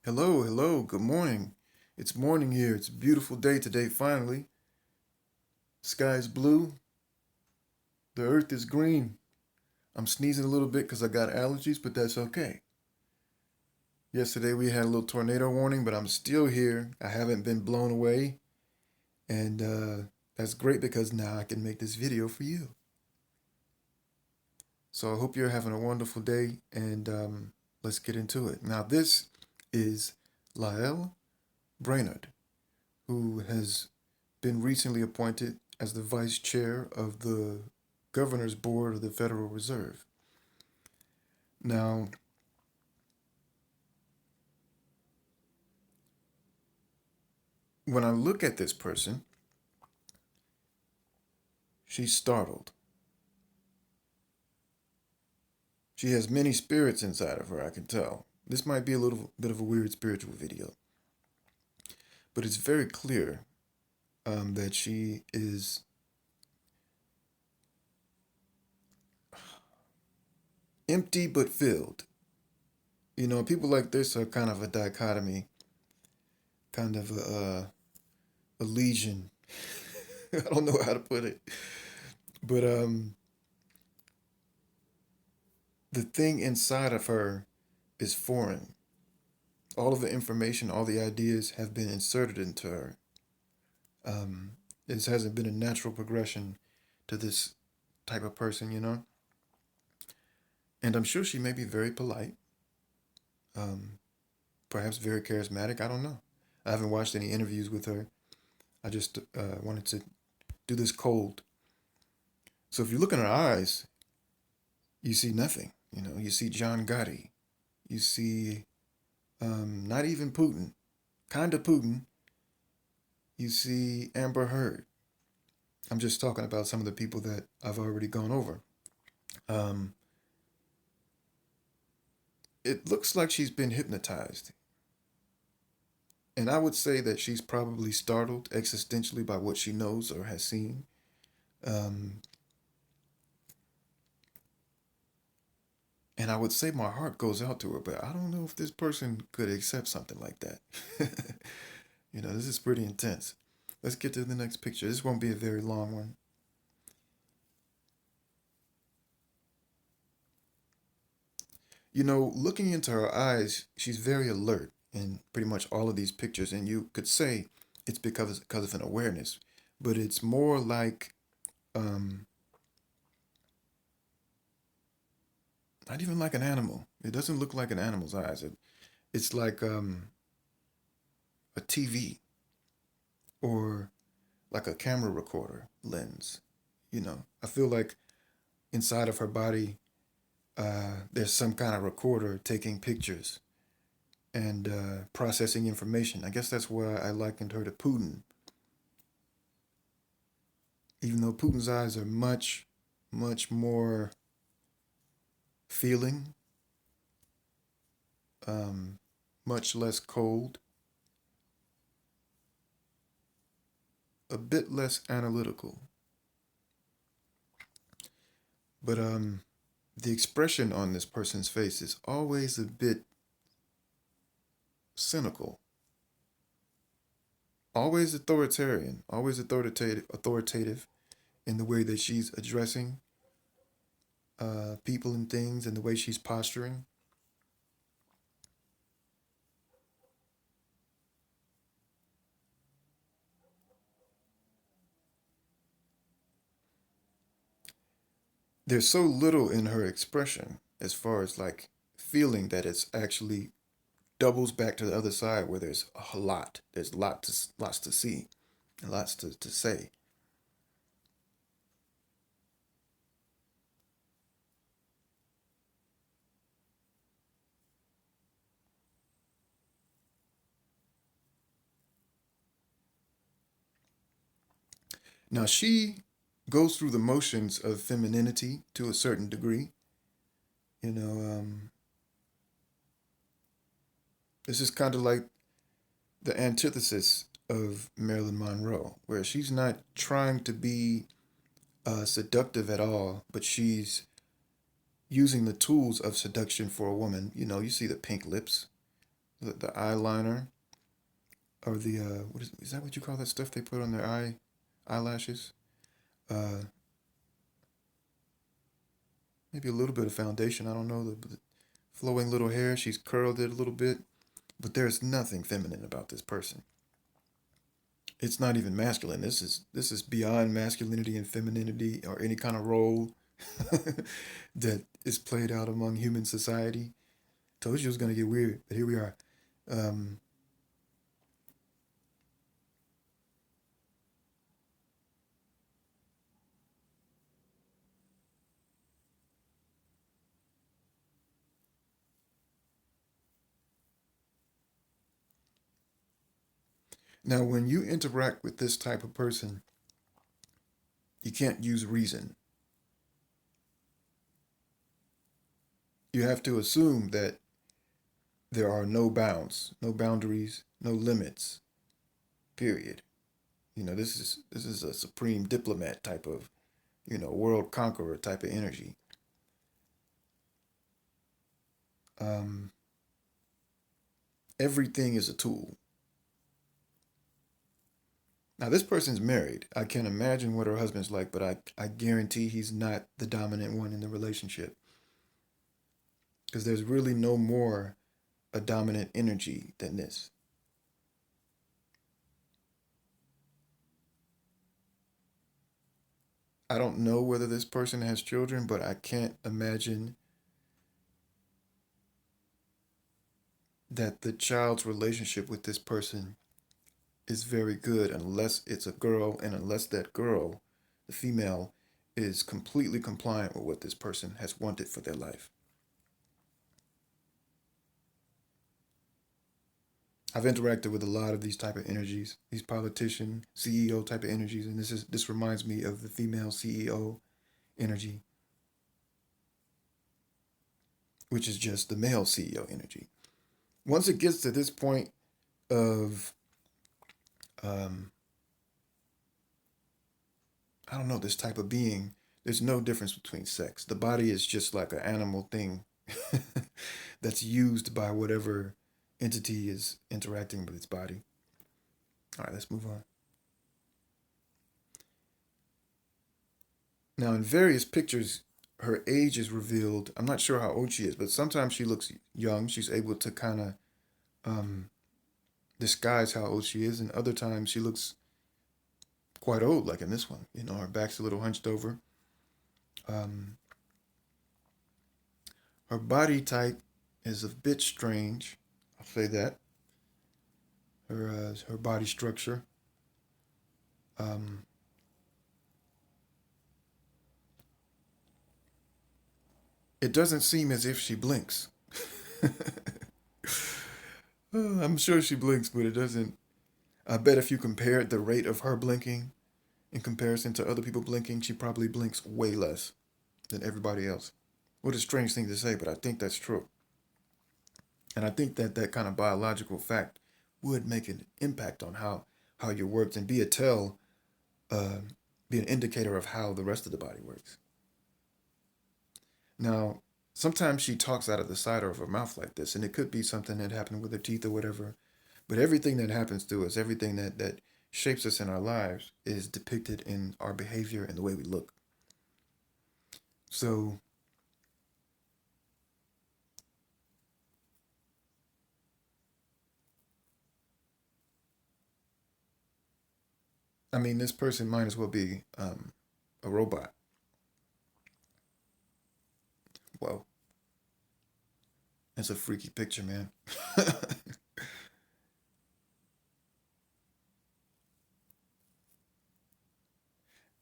Hello, hello, good morning. It's morning here. It's a beautiful day today, finally. Sky is blue, the earth is green. I'm sneezing a little bit because I got allergies, but that's okay. Yesterday we had a little tornado warning, but I'm still here. I haven't been blown away, and that's great because now I can make this video for you. So I hope you're having a wonderful day, and let's get into it. Now, this is Lael Brainard, who has been recently appointed as the vice chair of the governor's board of the Federal Reserve. Now, when I look at this person, she's startled. She has many spirits inside of her, I can tell. This might be a little bit of a weird spiritual video, but it's very clear that she is empty but filled. You know, people like this are kind of a dichotomy, kind of a lesion. I don't know how to put it, but the thing inside of her is foreign. All of the information, all the ideas have been inserted into her. Um, this hasn't been a natural progression to this type of person, you know? And I'm sure she may be very polite, um, perhaps very charismatic. I don't know. I haven't watched any interviews with her. I just wanted to do this cold. So if you look in her eyes, you see nothing. You know, you see John Gotti. You see not even Putin, kind of Putin. You see Amber Heard. I'm just talking about some of the people that I've already gone over. Um, it looks like she's been hypnotized. And I would say that she's probably startled existentially by what she knows or has seen. Um, and I would say my heart goes out to her, but I don't know if this person could accept something like that. You know, this is pretty intense. Let's get to the next picture. This won't be a very long one. You know, looking into her eyes, she's very alert in pretty much all of these pictures, and you could say it's because of an awareness, but it's more like um, not even like an animal. It doesn't look like an animal's eyes. It's like a TV or like a camera recorder lens. You know, I feel like inside of her body, there's some kind of recorder taking pictures and processing information. I guess that's why I likened her to Putin, even though Putin's eyes are much, much more feeling, um, much less cold, a bit less analytical. But the expression on this person's face is always a bit cynical, always authoritarian, always authoritative in the way that she's addressing people and things and the way she's posturing. There's so little in her expression as far as like feeling that it's actually doubles back to the other side where there's a lot. There's lots to see and lots to say. Now she goes through the motions of femininity to a certain degree. You know, this is kind of like the antithesis of Marilyn Monroe, where she's not trying to be seductive at all, but she's using the tools of seduction for a woman. You know, you see the pink lips, the eyeliner or the what is that what you call that stuff they put on their eyelashes? Uh, Maybe a little bit of foundation. I don't know the flowing little hair. She's curled it a little bit, but there's nothing feminine about this person. It's not even masculine. This is beyond masculinity and femininity or any kind of role that is played out among human society. Told you it was gonna get weird, but here we are. Um, Now, when you interact with this type of person, you can't use reason. You have to assume that there are no bounds, no boundaries, no limits. Period. This is a supreme diplomat type of, world conqueror type of energy. Um, Everything is a tool. Now, this person's married. I can't imagine what her husband's like, but I guarantee he's not the dominant one in the relationship because there's really no more a dominant energy than this. I don't know whether this person has children, but I can't imagine that the child's relationship with this person is very good unless it's a girl and unless that girl, the female, is completely compliant with what this person has wanted for their life. I've interacted with a lot of these type of energies, these politician, CEO type of energies, and this reminds me of the female CEO energy, which is just the male CEO energy. Once it gets to this point of um, I don't know, this type of being, there's no difference between sex. The body is just like an animal thing that's used by whatever entity is interacting with its body. All right, let's move on. Now, in various pictures, her age is revealed. I'm not sure how old she is, but sometimes she looks young. She's able to kind of um, disguise how old she is, and other times she looks quite old, like in this one. Her back's a little hunched over. Um, Her body type is a bit strange. I'll say that. Her body structure. Um, it doesn't seem as if she blinks. I'm sure she blinks, but it doesn't. I bet if you compared the rate of her blinking in comparison to other people blinking, she probably blinks way less than everybody else. What a strange thing to say, but I think that's true. And I think that that kind of biological fact would make an impact on how you worked and be a tell, uh, be an indicator of how the rest of the body works. Now, sometimes she talks out of the side of her mouth like this, and it could be something that happened with her teeth or whatever. But everything that happens to us, everything that shapes us in our lives, is depicted in our behavior and the way we look. So, I mean, this person might as well be a robot. Whoa, that's a freaky picture, man.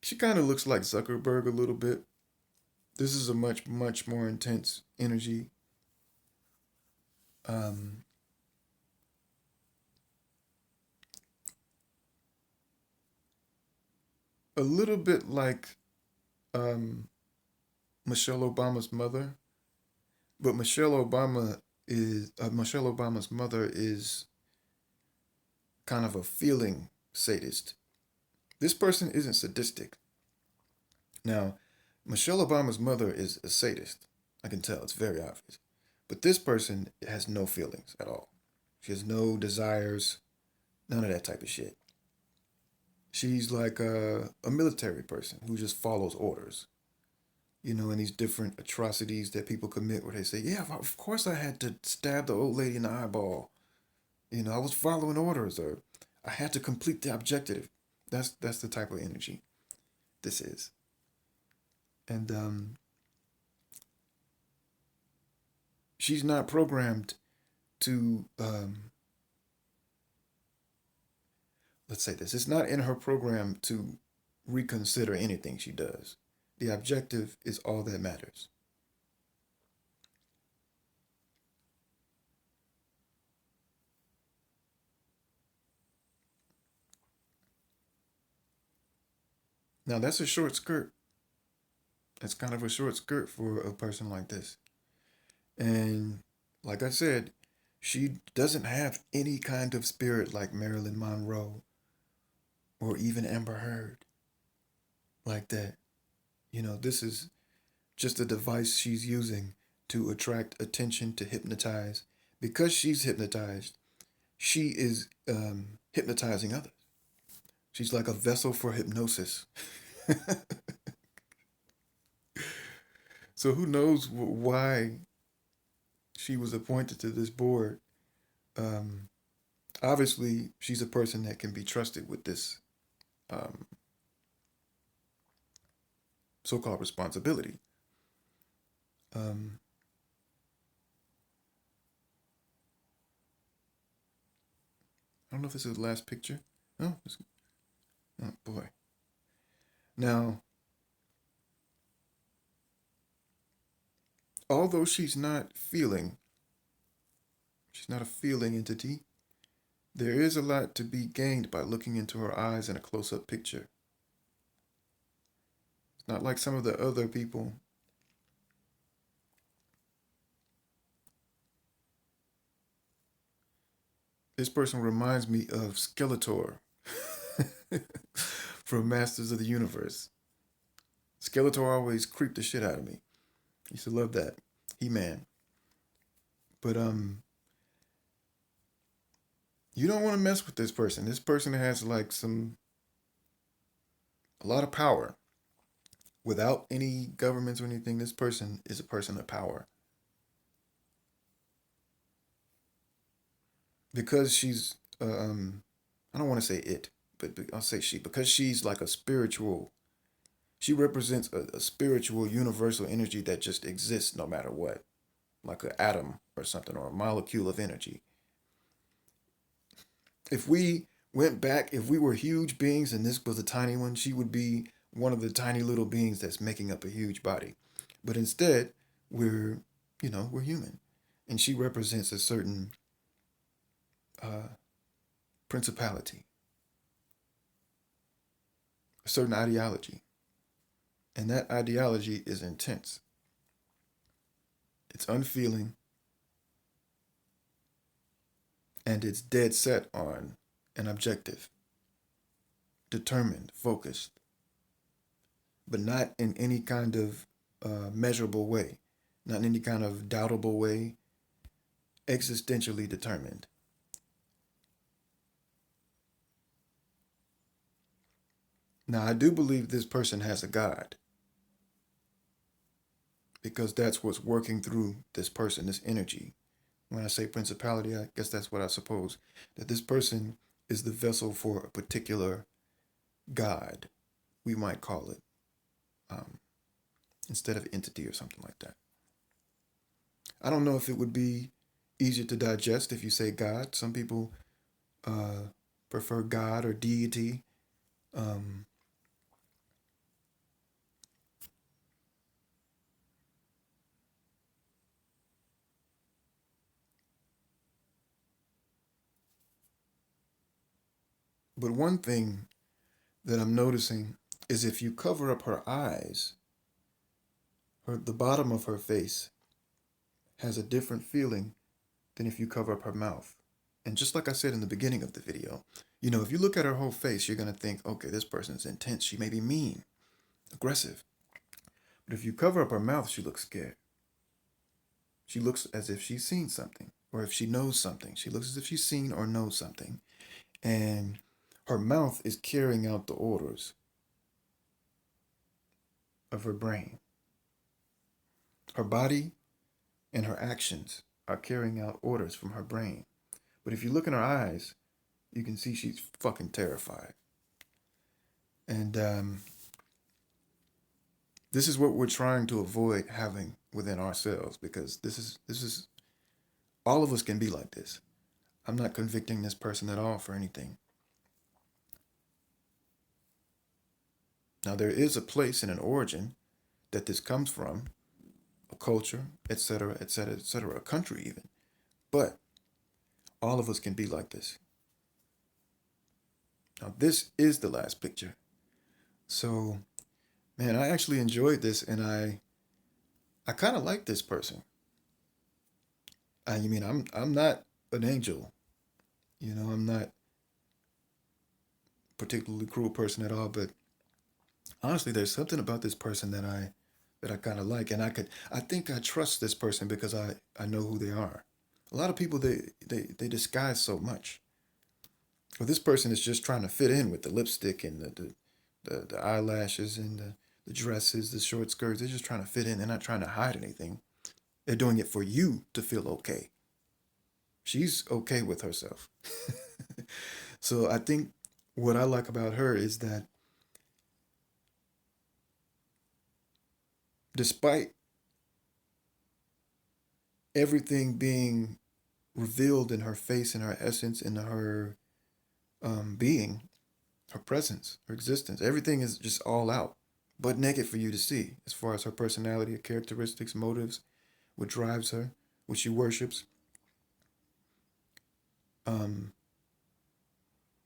She kind of looks like Zuckerberg a little bit. This is a much, much more intense energy. Um, a little bit like um, Michelle Obama's mother, but Michelle Obama's mother is kind of a feeling sadist. This person isn't sadistic. Now, Michelle Obama's mother is a sadist. I can tell, it's very obvious. But this person has no feelings at all. She has no desires, none of that type of shit. She's like a military person who just follows orders. And these different atrocities that people commit where they say, yeah, of course I had to stab the old lady in the eyeball. I was following orders, or I had to complete the objective. That's the type of energy this is. And she's not programmed to, let's say this, it's not in her program to reconsider anything she does. The objective is all that matters. Now, that's a short skirt. That's kind of a short skirt for a person like this. And like I said, she doesn't have any kind of spirit like Marilyn Monroe or even Amber Heard like that. This is just a device she's using to attract attention, to hypnotize. Because she's hypnotized, she is hypnotizing others. She's like a vessel for hypnosis. So who knows why she was appointed to this board? Um, Obviously, she's a person that can be trusted with this um, so-called responsibility. Um, I don't know if this is the last picture. Oh, oh boy. Now, although she's not a feeling entity, there is a lot to be gained by looking into her eyes in a close-up picture. It's not like some of the other people. This person reminds me of Skeletor from Masters of the Universe. Skeletor always creeped the shit out of me. I used to love that. He-Man. But you don't want to mess with this person. This person has like a lot of power. Without any governments or anything, this person is a person of power. Because she's I don't want to say it, but I'll say she, because she's like a spiritual, she represents a spiritual universal energy that just exists no matter what, like an atom or something, or a molecule of energy. If we went back, if we were huge beings and this was a tiny one, she would be one of the tiny little beings that's making up a huge body. But instead, we're, we're human. And she represents a certain uh, principality, a certain ideology. And that ideology is intense. It's unfeeling, and it's dead set on an objective, determined, focused, but not in any kind of measurable way, not in any kind of doubtable way, existentially determined. Now, I do believe this person has a God because that's what's working through this person, this energy. When I say principality, I guess that's what I suppose. That this person is the vessel for a particular God, we might call it, um, instead of entity or something like that. I don't know if it would be easier to digest if you say God. Some people uh, prefer God or deity. Um, but one thing that I'm noticing is if you cover up her eyes, the bottom of her face has a different feeling than if you cover up her mouth. And just like I said in the beginning of the video, if you look at her whole face, you're going to think, okay, this person's intense. She may be mean, aggressive. But if you cover up her mouth, she looks scared. She looks as if she's seen something or if she knows something. She looks as if she's seen or knows something. And her mouth is carrying out the orders of her brain. Her body and her actions are carrying out orders from her brain. But if you look in her eyes, you can see she's fucking terrified. And this is what we're trying to avoid having within ourselves, because this is all of us can be like this. I'm not convicting this person at all for anything. Now, there is a place and an origin that this comes from, a culture, etc., etc., etc., a country even. But all of us can be like this. Now, this is the last picture. So, man, I actually enjoyed this, and I kind of like this person. I mean, I'm not an angel, I'm not a particularly cruel person at all, but honestly, there's something about this person that I kind of like, and I think I trust this person because I know who they are. A lot of people they disguise so much. Well, this person is just trying to fit in with the lipstick and the eyelashes and the dresses, the short skirts. They're just trying to fit in. They're not trying to hide anything. They're doing it for you to feel okay. She's okay with herself. So I think what I like about her is that despite everything being revealed in her face, in her essence, in her being, her presence, her existence, everything is just all out, but naked for you to see, as far as her personality, her characteristics, motives, what drives her, what she worships. Um,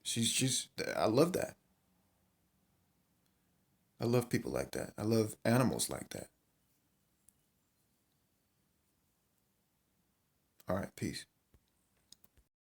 she's I love that. I love people like that. I love animals like that. All right, peace.